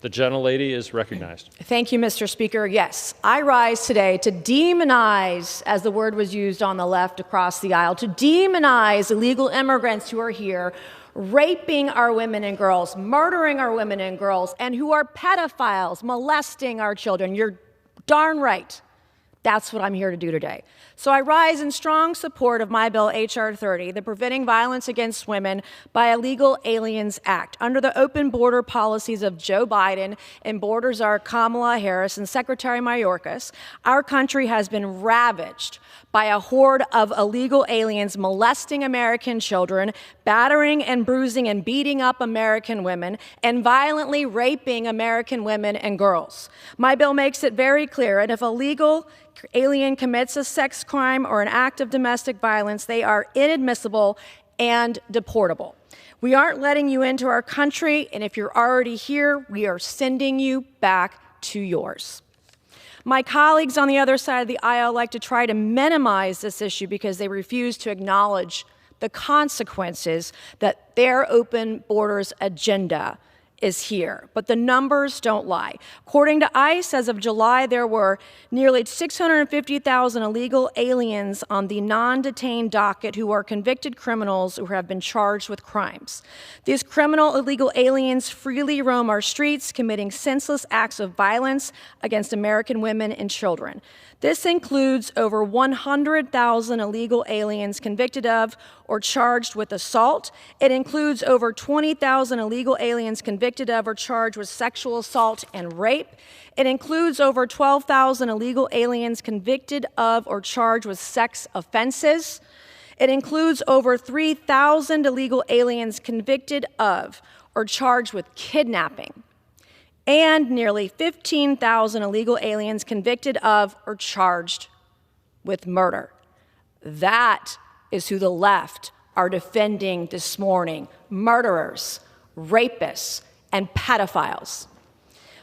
The gentlelady is recognized. Thank you, Mr. Speaker. Yes, I rise today to demonize, as the word was used on the left across the aisle, to demonize illegal immigrants who are here, raping our women and girls, murdering our women and girls, and who are pedophiles, molesting our children. You're darn right. That's what I'm here to do today. So I rise in strong support of my bill, H.R. 30, the Preventing Violence Against Women by Illegal Aliens Act. Under the open border policies of Joe Biden and border czar Kamala Harris and Secretary Mayorkas, our country has been ravaged by a horde of illegal aliens molesting American children, battering and bruising and beating up American women, and violently raping American women and girls. My bill makes it very clear, and if a legal alien commits a sex crime or an act of domestic violence, they are inadmissible and deportable. We aren't letting you into our country, and if you're already here, we are sending you back to yours. My colleagues on the other side of the aisle like to try to minimize this issue because they refuse to acknowledge the consequences that their open borders agenda is here. But the numbers don't lie. According to ICE, as of July, there were nearly 650,000 illegal aliens on the non-detained docket who are convicted criminals who have been charged with crimes. These criminal illegal aliens freely roam our streets, committing senseless acts of violence against American women and children. This includes over 100,000 illegal aliens convicted of or charged with assault. It includes over 20,000 illegal aliens convicted of or charged with sexual assault and rape. It includes over 12,000 illegal aliens convicted of or charged with sex offenses. It includes over 3,000 illegal aliens convicted of or charged with kidnapping, and nearly 15,000 illegal aliens convicted of or charged with murder. That is who the left are defending this morning: murderers, rapists, and pedophiles.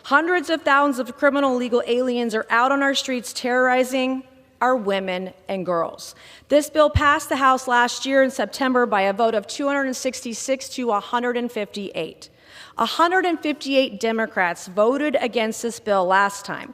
Hundreds of thousands of criminal illegal aliens are out on our streets terrorizing our women and girls. This bill passed the House last year in September by a vote of 266 to 158. 158 Democrats voted against this bill last time.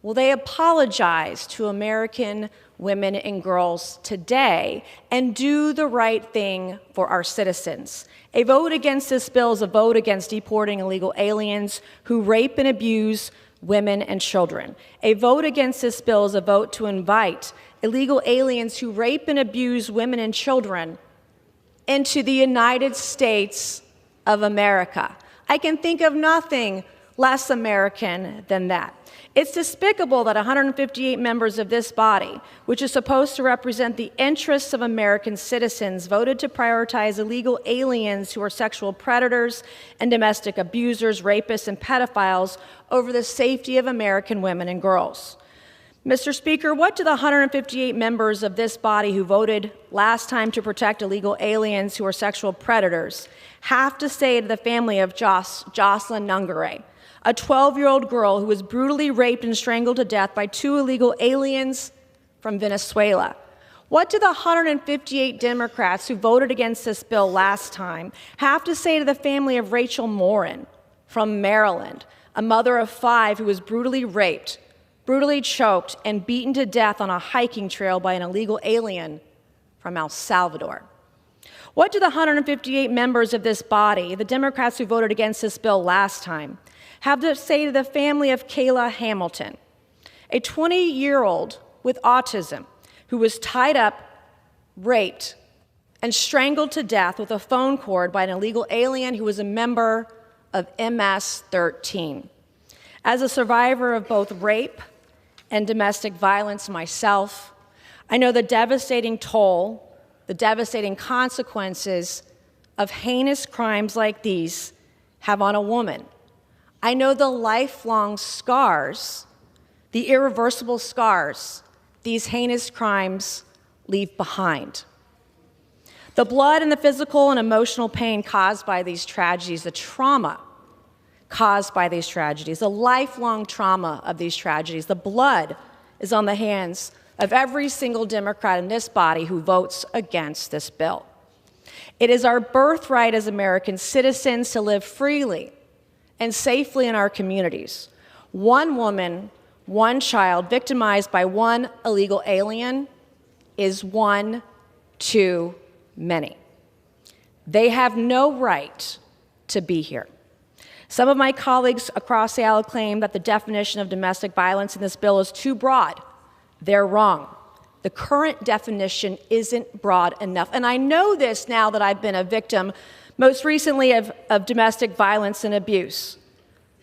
Will they apologize to American women and girls today and do the right thing for our citizens? A vote against this bill is a vote against deporting illegal aliens who rape and abuse women and children. A vote against this bill is a vote to invite illegal aliens who rape and abuse women and children into the United States of America. I can think of nothing less American than that. It's despicable that 158 members of this body, which is supposed to represent the interests of American citizens, voted to prioritize illegal aliens who are sexual predators and domestic abusers, rapists, and pedophiles over the safety of American women and girls. Mr. Speaker, what do the 158 members of this body who voted last time to protect illegal aliens who are sexual predators have to say to the family of Jocelyn Nungare, a 12-year-old girl who was brutally raped and strangled to death by two illegal aliens from Venezuela? What do the 158 Democrats who voted against this bill last time have to say to the family of Rachel Morin from Maryland, a mother of 5 who was brutally raped, brutally choked, and beaten to death on a hiking trail by an illegal alien from El Salvador? What do the 158 members of this body, the Democrats who voted against this bill last time, have to say to the family of Kayla Hamilton, a 20-year-old with autism who was tied up, raped, and strangled to death with a phone cord by an illegal alien who was a member of MS-13? As a survivor of both rape and domestic violence myself, I know the devastating toll, the devastating consequences of heinous crimes like these have on a woman. I know the lifelong scars, the irreversible scars these heinous crimes leave behind. The blood and the physical and emotional pain caused by these tragedies, the trauma caused by these tragedies, the lifelong trauma of these tragedies, the blood is on the hands of every single Democrat in this body who votes against this bill. It is our birthright as American citizens to live freely and safely in our communities. One woman, one child victimized by one illegal alien is one too many. They have no right to be here. Some of my colleagues across the aisle claim that the definition of domestic violence in this bill is too broad. They're wrong. The current definition isn't broad enough. And I know this now that I've been a victim, most recently of domestic violence and abuse,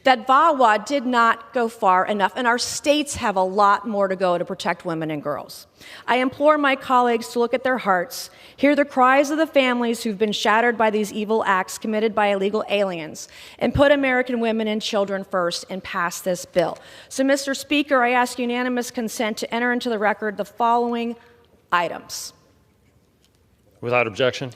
that VAWA did not go far enough, and our states have a lot more to go to protect women and girls. I implore my colleagues to look at their hearts, hear the cries of the families who've been shattered by these evil acts committed by illegal aliens, and put American women and children first and pass this bill. So, Mr. Speaker, I ask unanimous consent to enter into the record the following items. Without objection.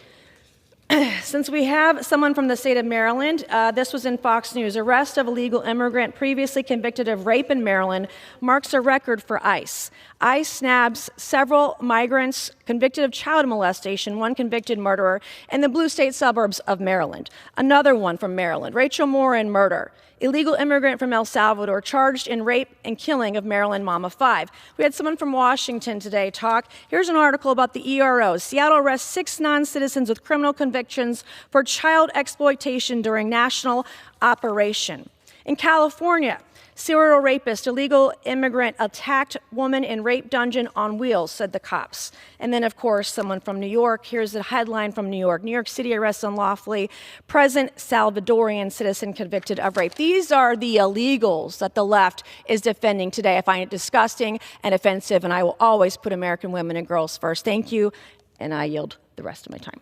Since we have someone from the state of Maryland, this was in Fox News. Arrest of illegal immigrant previously convicted of rape in Maryland marks a record for ICE. ICE nabs several migrants convicted of child molestation, one convicted murderer, in the blue state suburbs of Maryland. Another one from Maryland, Rachel Moore in murder. Illegal immigrant from El Salvador charged in rape and killing of Maryland Mama 5. We had someone from Washington today talk. Here's an article about the ERO. Seattle arrests 6 non-citizens with criminal convictions for child exploitation during national operation. In California, serial rapist, illegal immigrant attacked woman in rape dungeon on wheels, said the cops. And then, of course, someone from New York. Here's the headline from New York. New York City arrests unlawfully present Salvadorian citizen convicted of rape. These are the illegals that the left is defending today. I find it disgusting and offensive, and I will always put American women and girls first. Thank you, and I yield the rest of my time.